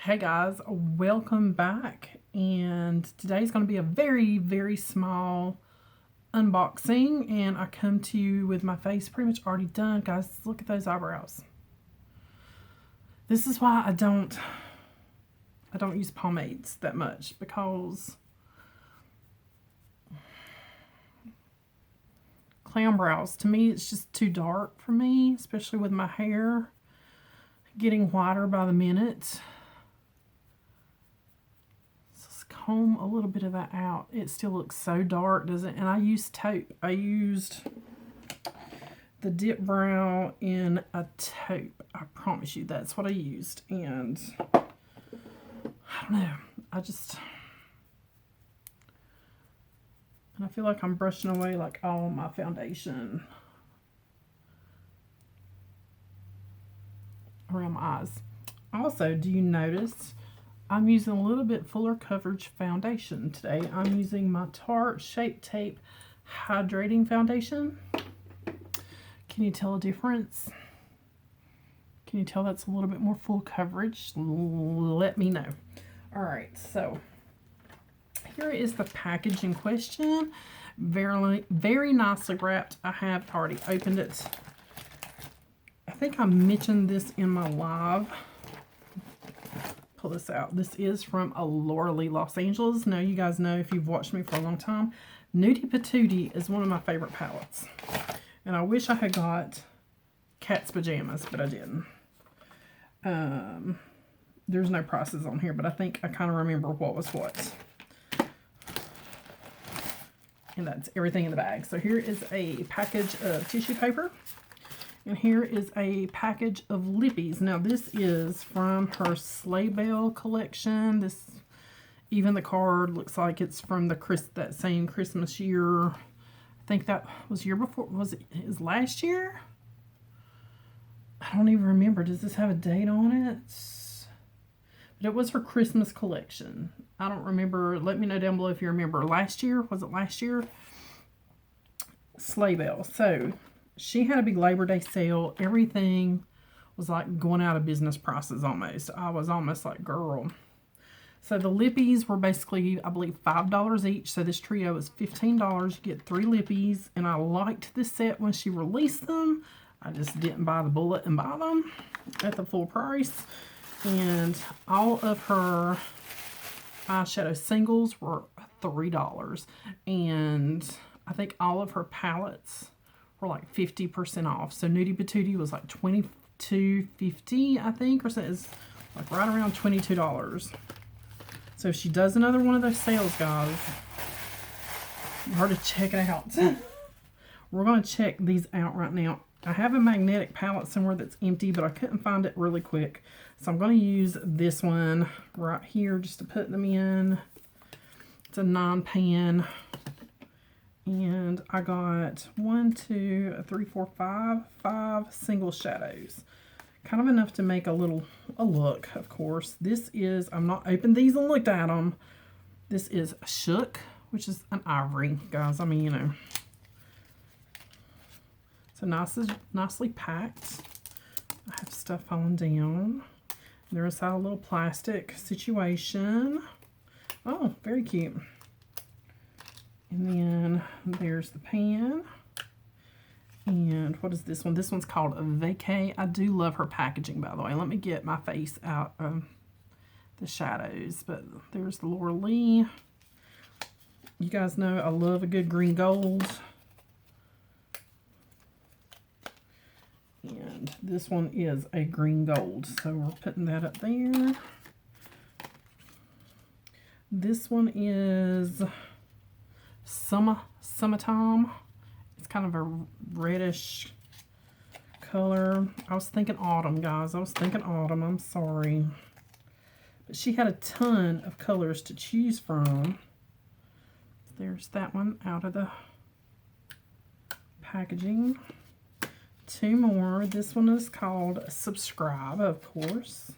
Hey guys, welcome back, and today's going to be a very, very small unboxing, and I come to you with my face pretty much already done. Guys, look at those eyebrows. This is why I don't use pomades that much, because clown brows, to me, it's just too dark for me, especially with my hair getting whiter by the minute. Comb a little bit of that out. It still looks so dark, doesn't it? And I used taupe. I used the dip brow in a taupe. I promise you that's what I used. And I don't know. And I feel like I'm brushing away like all my foundation around my eyes. Also, do you notice I'm using a little bit fuller coverage foundation today? I'm using my Tarte Shape Tape Hydrating Foundation. Can you tell a difference? Can you tell that's a little bit more full coverage? Let me know. Alright, so here is the package in question. Very, very nicely wrapped. I have already opened it. I think I mentioned this in my live. Pull this out. This is from Lar Lee, Los Angeles. Now, you guys know, if you've watched me for a long time, Moodygirlbeauty is one of my favorite palettes. And I wish I had got Cat's Pajamas, but I didn't. There's no prices on here, but I think I kind of remember what was what. And that's everything in the bag. So here is a package of tissue paper. And here is a package of Lippies. Now, this is from her Sleigh Bell collection. This, even the card looks like it's from that same Christmas year. I think that was year before. Was it last year? I don't even remember. Does this have a date on it? But it was her Christmas collection. I don't remember. Let me know down below if you remember. Last year? Was it last year? Sleigh Bell. So she had a big Labor Day sale. Everything was like going out of business prices almost. I was almost like, girl. So the Lippies were basically, I believe, $5 each. So this trio is $15. You get 3 Lippies. And I liked this set when she released them. I just didn't buy the bullet and buy them at the full price. And all of her eyeshadow singles were $3. And I think all of her palettes were like 50% off. So Moodygirlbeauty was like $22.50, I think, or so it's like right around $22. So if she does another one of those sales, guys, you hard to check it out. We're going to check these out right now. I have a magnetic palette somewhere that's empty, but I couldn't find it really quick. So I'm going to use this one right here just to put them in. It's a 9-pan. And I got 5 single shadows. Kind of enough to make a look, of course. This is, I've not opened these and looked at them. This is Shook, which is an ivory, guys. I mean, you know. So nicely packed. I have stuff falling down. There's a little plastic situation. Oh, very cute. And then there's the pan. And what is this one? This one's called a Vacay. I do love her packaging, by the way. Let me get my face out of the shadows. But there's the Lar Lee. You guys know I love a good green gold. And this one is a green gold. So we're putting that up there. This one is Summertime. It's kind of a reddish color. I was thinking autumn, guys. I was thinking autumn. I'm sorry. But she had a ton of colors to choose from. There's that one out of the packaging. 2 more. This one is called Subscribe, of course.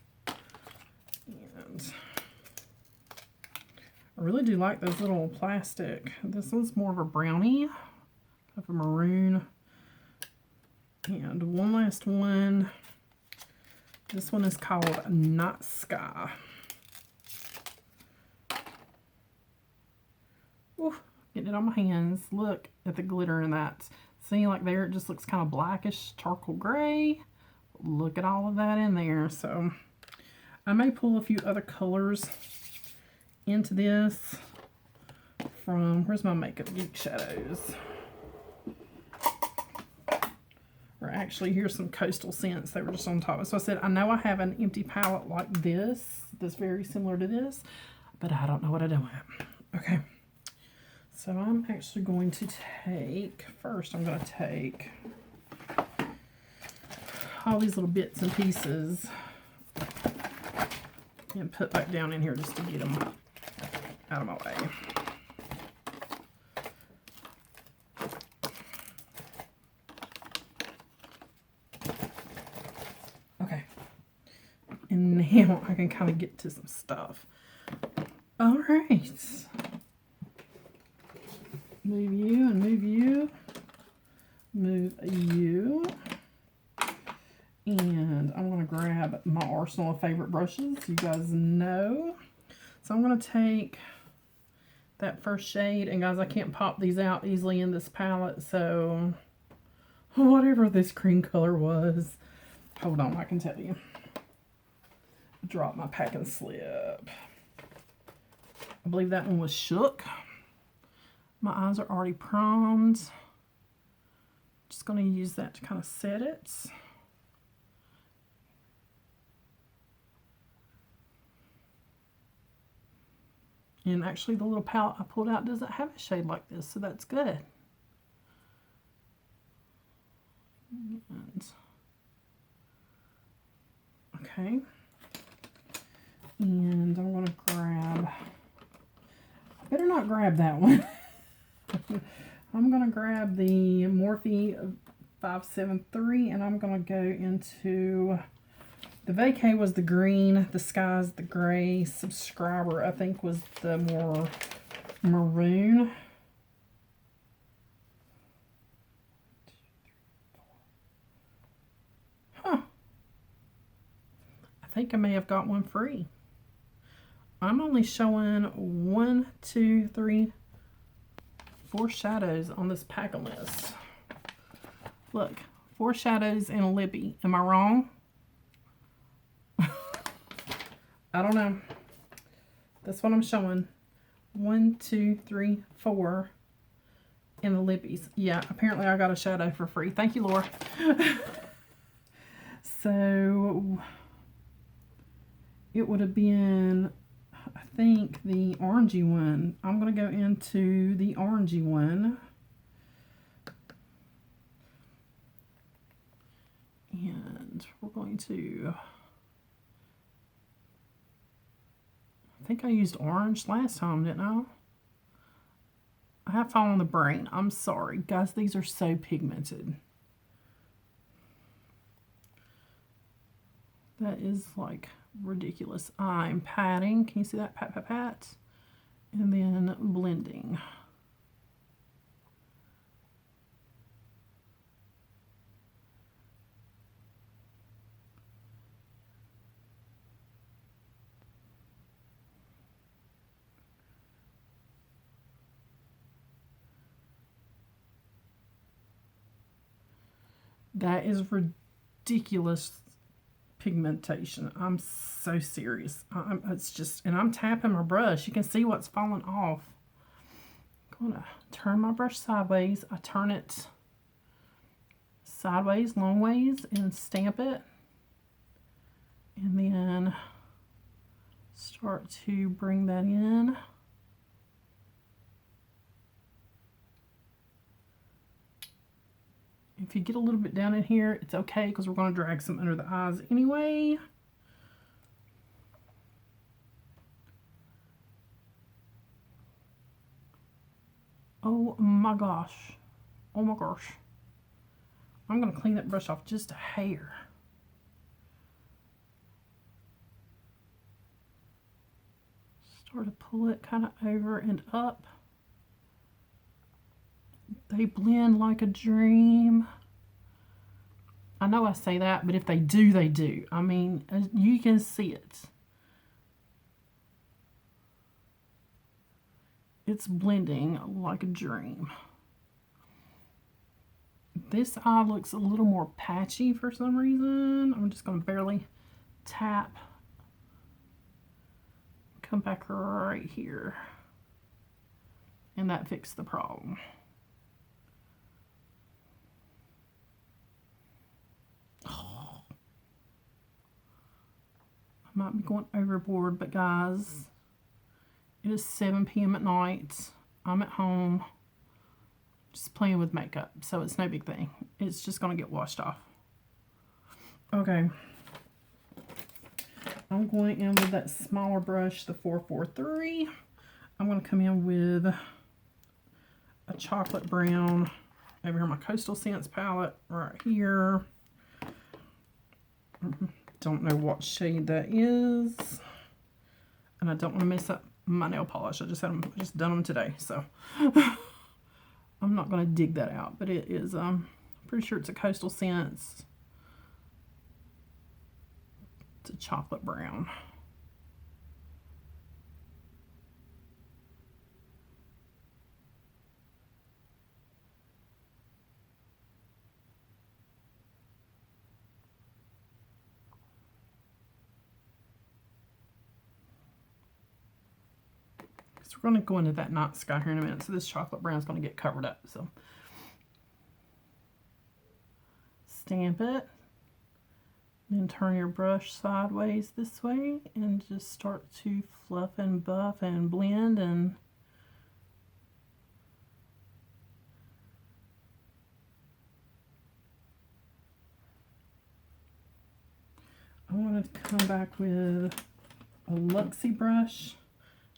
And I really do like those little plastic. This one's more of a brownie, of a maroon. And one last one. This one is called Night Sky. getting it on my hands. Look at the glitter in that. See, like there, it just looks kind of blackish, charcoal gray. Look at all of that in there. So I may pull a few other colors into this from, where's my Makeup Geek shadows? Or actually, here's some Coastal Scents. They were just on top. So I said, I know I have an empty palette like this, that's very similar to this, but I don't know what I do with it. Okay. So I'm actually going to take, first I'm going to take all these little bits and pieces and put back down in here just to get them out of my way. Okay. And now I can kind of get to some stuff. All right. Move you and move you. Move you. And I'm going to grab my arsenal of favorite brushes. You guys know. So I'm going to take that first shade. And guys, I can't pop these out easily in this palette. So whatever this green color was. Hold on, I can tell you. Drop my pack and slip. I believe that one was Shook. My eyes are already primed. Just going to use that to kind of set it. And actually the little palette I pulled out doesn't have a shade like this, so that's good. And, okay. And I'm going to grab, I better not grab that one. I'm going to grab the Morphe 573 and I'm going to go into, the Vacay was the green, the Sky's the gray, Subscriber I think was the more maroon. Huh. I think I may have got one free. I'm only showing 1, 2, 3, 4 shadows on this pack list. Look, 4 shadows and a lippy. Am I wrong? I don't know. That's what I'm showing. 1, 2, 3, 4 and the lippies. Yeah, apparently I got a shadow for free. Thank you, Laura. So it would have been, I think, the orangey one. I'm going to go into the orangey one. And we're going to, I think I used orange last time, didn't I? I have fallen on the brain. I'm sorry. Guys, these are so pigmented. That is like ridiculous. I'm patting. Can you see that? Pat, pat, pat. And then blending. That is ridiculous pigmentation. I'm so serious. It's just, and I'm tapping my brush. You can see what's falling off. I'm gonna turn my brush sideways. I turn it sideways, long ways, and stamp it. And then start to bring that in. If you get a little bit down in here, it's okay because we're going to drag some under the eyes anyway. Oh my gosh. Oh my gosh. I'm going to clean that brush off just a hair. Start to pull it kind of over and up. They blend like a dream. I know I say that, but if they do, they do. I mean, you can see it. It's blending like a dream. This eye looks a little more patchy for some reason. I'm just going to barely tap. Come back right here. And that fixed the problem. Oh. I might be going overboard, but guys, it is 7 p.m. at night. I'm at home just playing with makeup, so it's no big thing. It's just going to get washed off. Okay. I'm going in with that smaller brush, the 443. I'm going to come in with a chocolate brown over here, my Coastal Scents palette right here. Don't know what shade that is. And I don't want to mess up my nail polish. I just done them today, so I'm not going to dig that out. But it is, pretty sure it's a Coastal Scents. It's a chocolate brown. So we're going to go into that night sky here in a minute. So this chocolate brown is going to get covered up. So stamp it. Then turn your brush sideways this way and just start to fluff and buff and blend and I want to come back with a Luxie brush.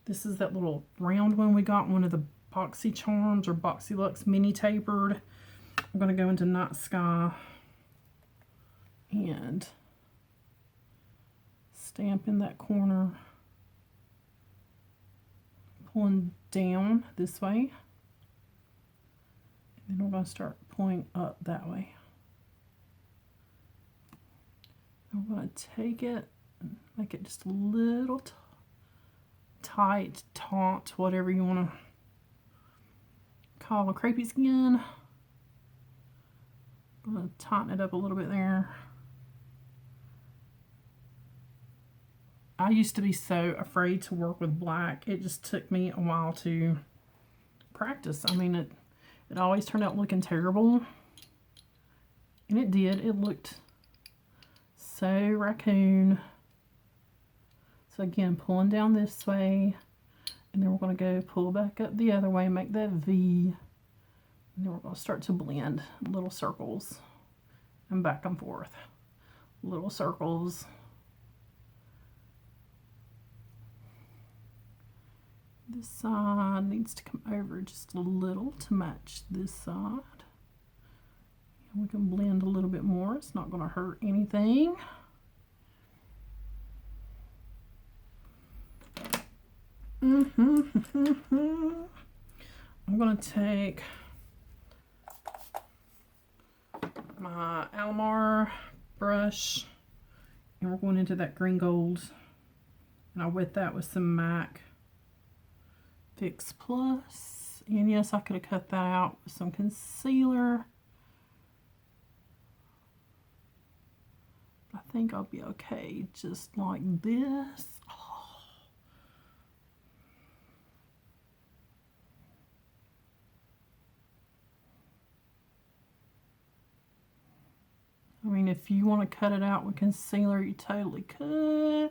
This is that little round one we got, one of the Boxy Charms or Boxy Lux mini tapered. I'm going to go into Night Sky and stamp in that corner, pulling down this way, and then we're going to start pulling up that way. I'm going to take it and make it just a little tight, taut, whatever you want to call a crepey skin. I'm going to tighten it up a little bit there. I used to be so afraid to work with black. It just took me a while to practice. I mean, it always turned out looking terrible. And it did. It looked so raccoon. So again, pulling down this way. And then we're going to go pull back up the other way, make that V. And then we're going to start to blend little circles. And back and forth. Little circles. This side needs to come over just a little to match this side. And we can blend a little bit more. It's not going to hurt anything. I'm going to take my Almar brush and we're going into that green gold. And I wet that with some MAC Fix Plus, and yes, I could have cut that out with some concealer. I think I'll be okay just like this. Oh. I mean, if you want to cut it out with concealer, you totally could,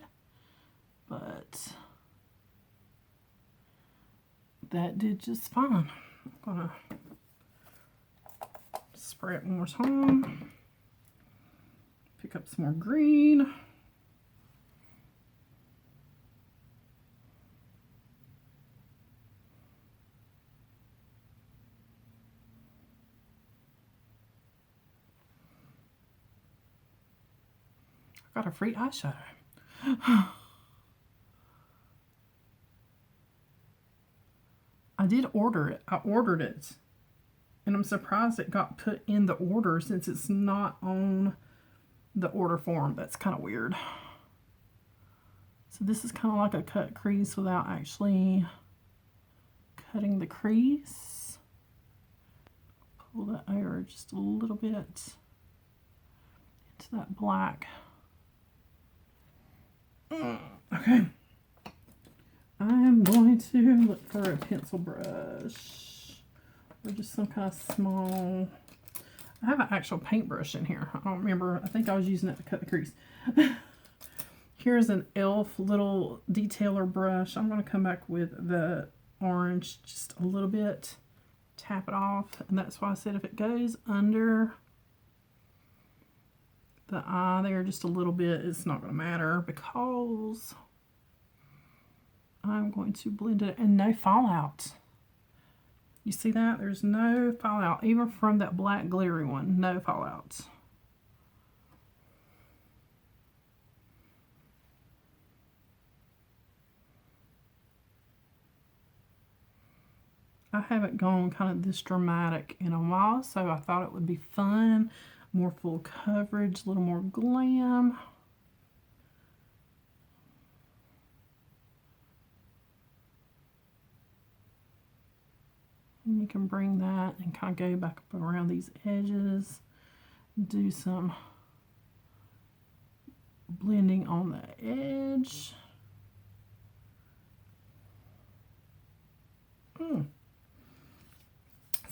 but that did just fine. I'm gonna spray it one more time. Pick up some more green. I got a free eyeshadow. I did order it. I ordered it. And I'm surprised it got put in the order since it's not on the order form. That's kind of weird. So this is kind of like a cut crease without actually cutting the crease. Pull that over just a little bit into that black. Okay. I am going to look for a pencil brush or just some kind of small. I have an actual paintbrush in here. I don't remember. I think I was using it to cut the crease. Here's an e.l.f. little detailer brush. I'm going to come back with the orange just a little bit. Tap it off. And that's why I said if it goes under the eye there just a little bit, it's not going to matter because I'm going to blend it and no fallout. You see that? There's no fallout. Even from that black glittery one, no fallout. I haven't gone kind of this dramatic in a while, so I thought it would be fun. More full coverage, a little more glam. And you can bring that and kind of go back up around these edges. Do some blending on the edge.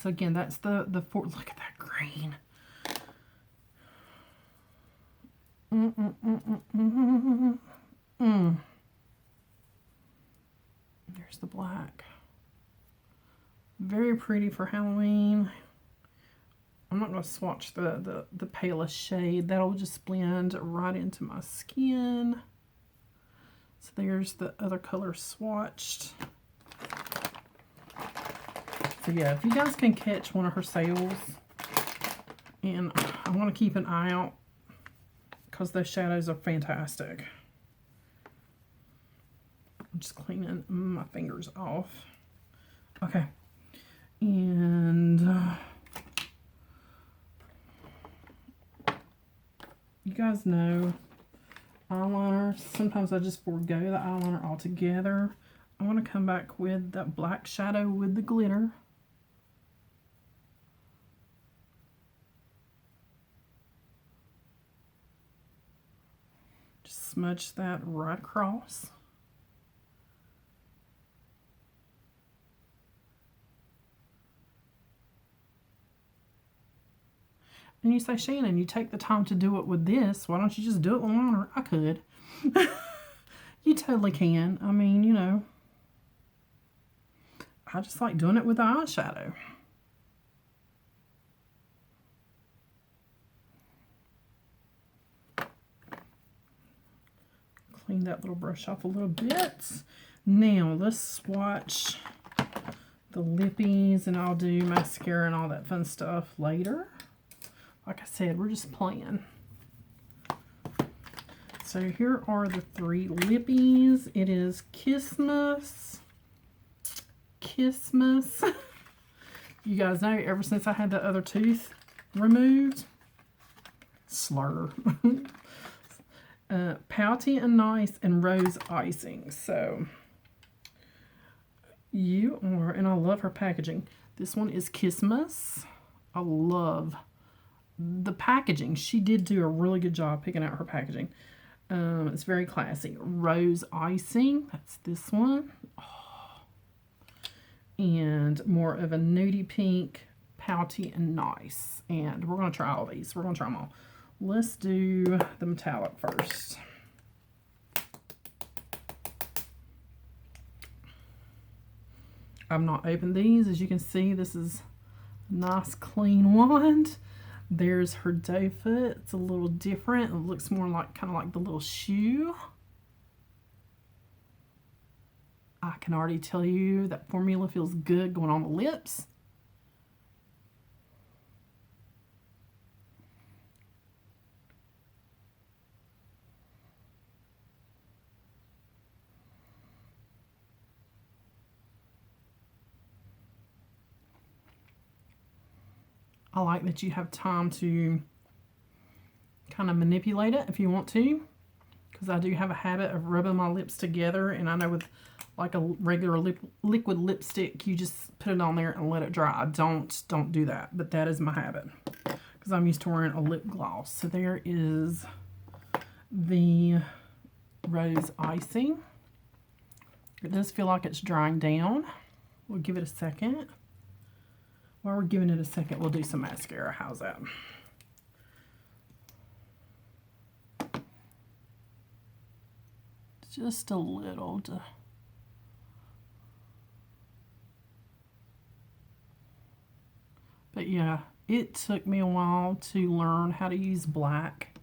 So again, that's the look at that green. There's the black. Very pretty for Halloween. I'm not going to swatch the palest shade. That'll just blend right into my skin. So there's the other color swatched. So yeah, if you guys can catch one of her sales, and I want to keep an eye out because those shadows are fantastic. I'm just cleaning my fingers off. Okay. And you guys know eyeliner. Sometimes I just forego the eyeliner altogether. I want to come back with that black shadow with the glitter. Just smudge that right across. And you say, Shannon, you take the time to do it with this. Why don't you just do it with liner? I could. You totally can. I mean, you know, I just like doing it with the eyeshadow. Clean that little brush off a little bit. Now, let's swatch the Lippies, and I'll do mascara and all that fun stuff later. Like I said, we're just playing. So here are the 3 Lippies. It is Kissmas. You guys know, ever since I had the other tooth removed, slur. Pouty and Nice and Rose Icing. So you are, and I love her packaging. This one is Kissmas. I love the packaging. She did do a really good job picking out her packaging. It's very classy. Rose Icing, that's this one. Oh. And more of a nudie pink, Pouty and Nice. And we're going to try all these. We're going to try them all. Let's do the metallic first. I've not opened these. As you can see, this is a nice clean wand. There's her doe foot. It's a little different. It looks more like kind of like the little shoe. I can already tell you that formula feels good going on the lips. I like that you have time to kind of manipulate it if you want to, because I do have a habit of rubbing my lips together, and I know with like a regular liquid lipstick, you just put it on there and let it dry. Don't do that, but that is my habit because I'm used to wearing a lip gloss. So there is the rose icing. It does feel like it's drying down. We'll give it a second. While we're giving it a second, we'll do some mascara. How's that? Just a little. But yeah, it took me a while to learn how to use black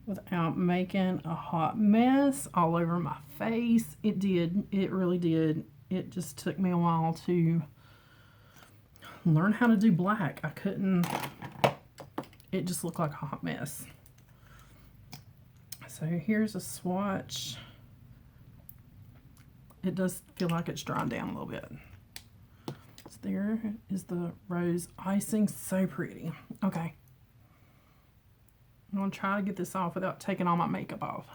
without making a hot mess all over my face. It did. It really did. It just took me a while to learn how to do black. I couldn't. It just looked like a hot mess. So here's a swatch. It does feel like it's drying down a little bit. So there is the rose icing. So pretty. Okay. I'm going to try to get this off without taking all my makeup off.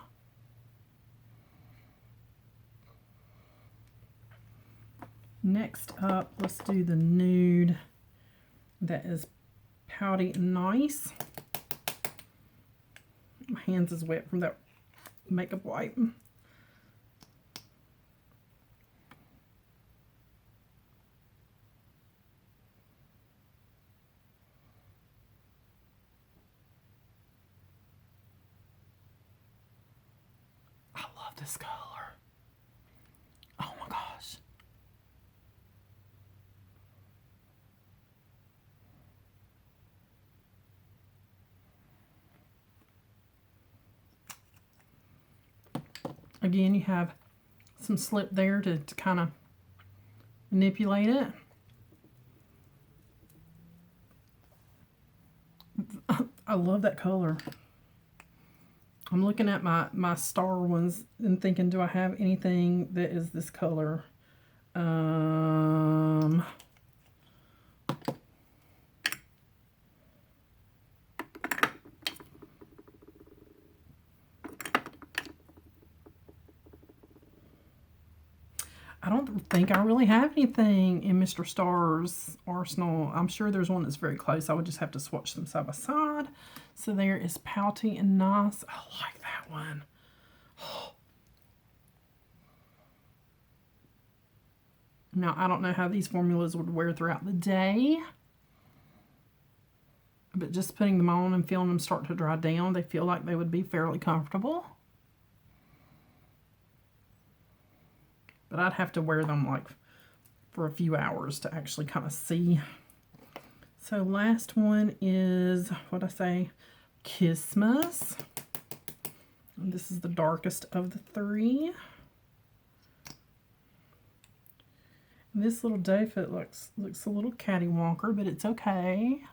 Next up, let's do the nude that is pouty and nice. My hands is wet from that makeup wipe. I love this color. Oh my gosh. Again, you have some slip there to kind of manipulate it. I love that color. I'm looking at my star ones and thinking, do I have anything that is this color? I don't think I really have anything in Mr. Star's arsenal. I'm sure there's one that's very close. I would just have to swatch them side by side. So there is pouty and nice. I like that one. Now, I don't know how these formulas would wear throughout the day. But just putting them on and feeling them start to dry down, they feel like they would be fairly comfortable. But I'd have to wear them like for a few hours to actually kind of see. So last one is, what'd I say? Christmas. And this is the darkest of the three. And this little doe foot looks a little cattywonker, but it's okay.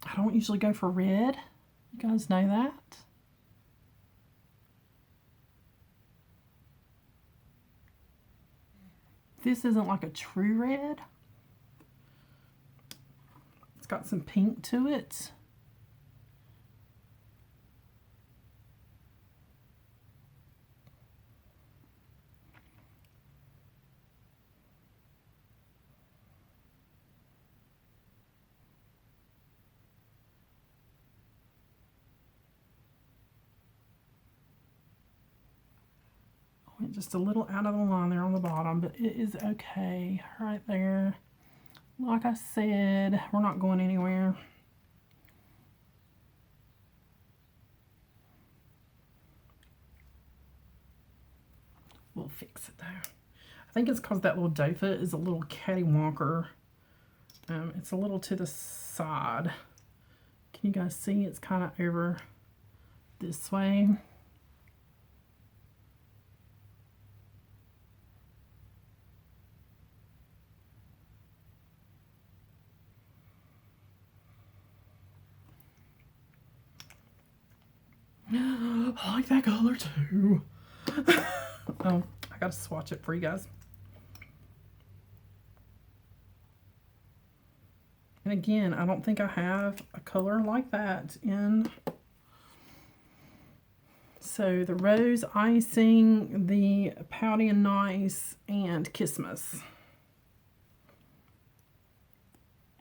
I don't usually go for red. You guys know that? This isn't like a true red. It's got some pink to it. Went just a little out of the line there on the bottom, but it is okay right there. Like I said, we're not going anywhere. We'll fix it though. I think it's because that little doe foot is a little cattywonker. It's a little to the side. Can you guys see? It's kind of over this way. I like that color too. Oh, I gotta swatch it for you guys. And again, I don't think I have a color like that in. So the Rose Icing, the Pouty and Nice, and Christmas.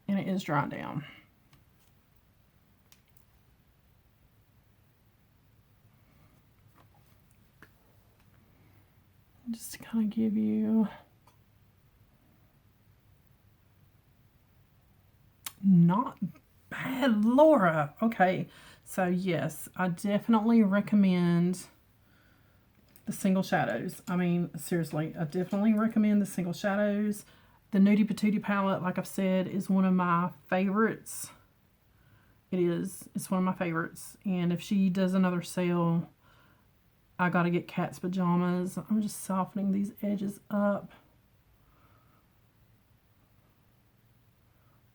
And it is dry down. Just to kind of give you not bad, Laura. Okay, so yes, I definitely recommend the single shadows. I mean, seriously, I definitely recommend the single shadows. The Nudie Patootie palette, like I've said, is one of my favorites. It is. It's one of my favorites. And if she does another sale, I gotta get Cat's Pajamas. I'm just softening these edges up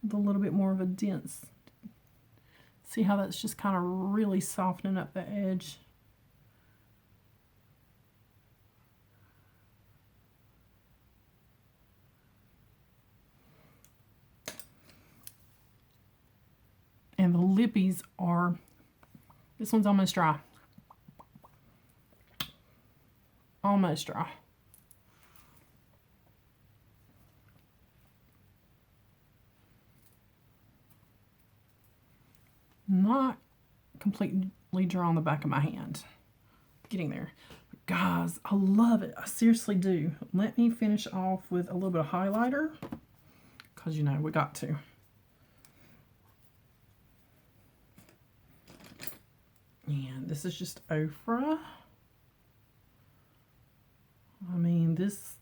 with a little bit more of a dense. See how that's just kind of really softening up the edge. And the Lippies are, this one's almost dry. Almost dry. Not completely dry on the back of my hand. Getting there. But guys, I love it. I seriously do. Let me finish off with a little bit of highlighter. Because, you know, we got to. And this is just Ofra. I mean, this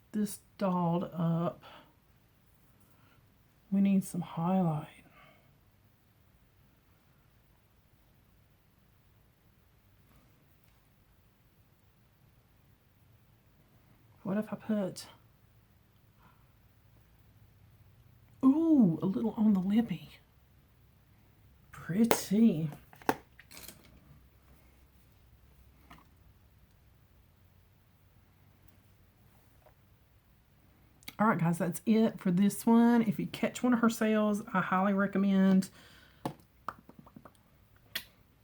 dolled up. We need some highlight. What if I put, ooh, a little on the lippy? Pretty. All right, guys, that's it for this one. If you catch one of her sales, I highly recommend.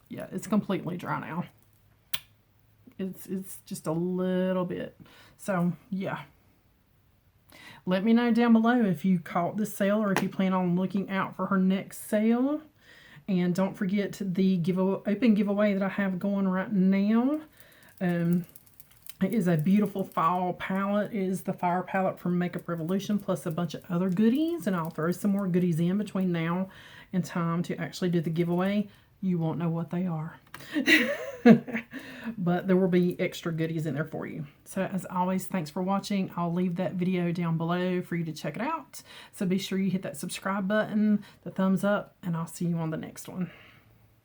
Yeah, it's completely dry now. It's just a little bit. So, yeah. Let me know down below if you caught this sale or if you plan on looking out for her next sale. And don't forget the open giveaway that I have going right now. It is a beautiful fall palette. It is the Fire palette from Makeup Revolution, plus a bunch of other goodies. And I'll throw some more goodies in between now and time to actually do the giveaway. You won't know what they are. But there will be extra goodies in there for you. So as always, thanks for watching. I'll leave that video down below for you to check it out. So be sure you hit that subscribe button, the thumbs up, and I'll see you on the next one.